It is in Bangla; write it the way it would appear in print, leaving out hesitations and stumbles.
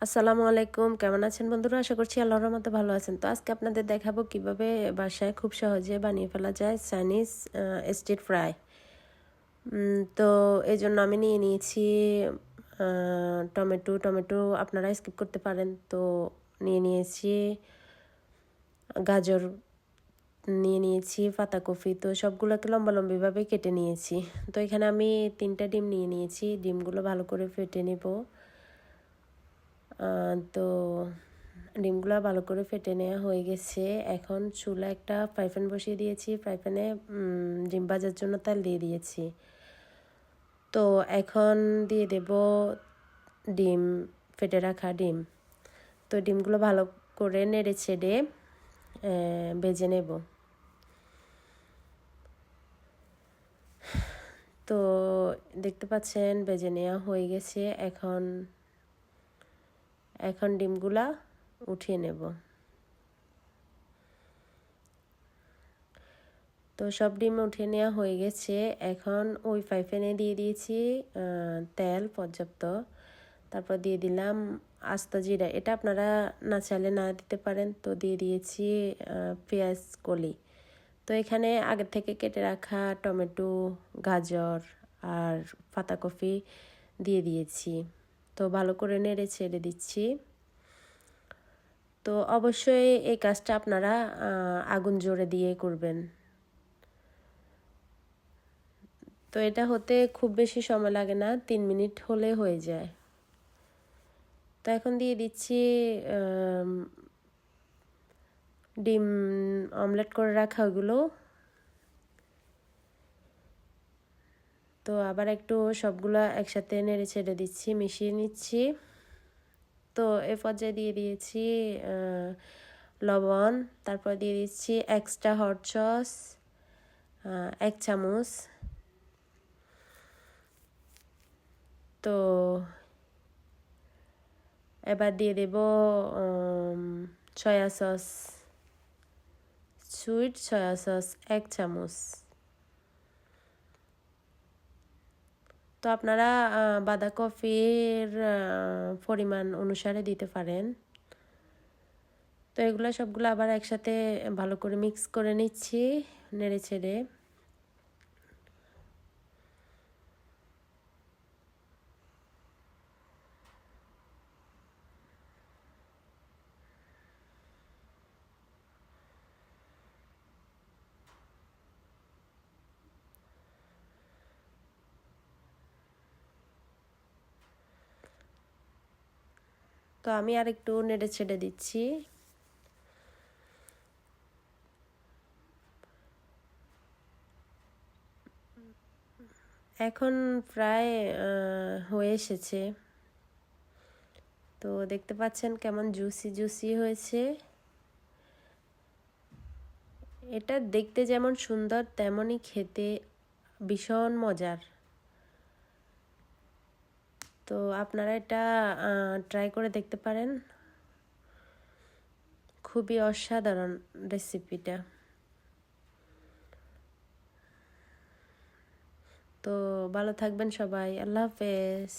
আসসালামু আলাইকুম, কেমন আছেন বন্ধুরা? আশা করছি আল্লাহর রহমতে ভালো আছেন। তো আজকে আপনাদের দেখাবো কিভাবে বাসায় খুব সহজে বানিয়ে ফেলা যায় চাইনিজ স্ট্রিট ফ্রাই। তো এই জন্য আমি নিয়ে নিয়েছি টমেটো আপনারা স্কিপ করতে পারেন। তো নিয়ে নিয়েছি গাজর, নিয়ে নিয়েছি পাতাকপি। তো সবগুলোকে লম্বাভাবে কেটে নিয়েছি। তো এখানে আমি 3টা ডিম নিয়ে নিয়েছি। ডিমগুলো ভালো করে ফেটে নেব। তো ডিমগুলো ভালো করে ফেটে নেওয়া হয়ে গেছে। এখন চুলা একটা ফ্রাই প্যান বসিয়ে দিয়েছি। ফ্রাই প্যানে ডিম ভাজার জন্য তেল দিয়ে দিয়েছি। তো এখন দিয়ে দেব ডিম, ফেটে রাখা ডিম। তো ডিমগুলো ভালো করে নেড়ে ছেড়ে ভেজে নেব। তো দেখতে পাচ্ছেন ভেজে নেওয়া হয়ে গেছে। এখন ডিমগুলা উঠিয়ে নেব। তো সব ডিম উঠিয়ে নেওয়া হয়ে গেছে। এখন ওই ফ্রাই প্যানে দিয়ে দিয়েছি তেল পর্যাপ্ত। তারপর দিয়ে দিলাম আস্ত জিরা। এটা আপনারা না চাইলে না দিতে পারেন। তো দিয়ে দিয়েছি পেঁয়াজ কলি। তো এখানে আগে থেকে কেটে রাখা টমেটো, গাজর আর পাতাকপি দিয়ে দিয়েছি। তো ভালো করে নেড়ে ছেড়ে দিচ্ছি। তো অবশ্যই এই কাজটা আপনারা আগুন জোরে দিয়ে করবেন। তো এটা হতে খুব বেশি সময় লাগে না, 3 মিনিট হলে হয়ে যায়। তো এখন দিয়ে দিচ্ছি ডিম অমলেট করে রাখা ওগুলো। তো আবার একটু সবগুলা একসাথে নেড়ে ছেড়ে দিচ্ছি, মিশিয়ে নিচ্ছি। তো এ পর্যায়ে দিয়ে দিয়েছি লবণ, তারপর দিয়ে দিচ্ছি এক্সট্রা হট সস 1 চামচ। তো এবার দিয়ে দেব soya sauce, sweet soya sauce 1 চামচ। তো আপনারা বাঁধাকপির পরিমাণ অনুসারে দিতে পারেন। তো এগুলো সবগুলো আবার একসাথে ভালো করে মিক্স করে নিচ্ছি নেড়ে ছেড়ে। তো আমি আর একটু নেড়ে ছেড়ে দিচ্ছি। এখন প্রায় হয়ে এসেছে। তো দেখতে পাচ্ছেন কেমন জুসি হয়েছে। এটা দেখতে যেমন সুন্দর তেমনই খেতে ভীষণ মজার। তো আপনারা এটা ট্রাই করে দেখতে পারেন। খুবই অসাধারণ রেসিপিটা। তো ভালো থাকবেন সবাই। আল্লাহ হাফেজ।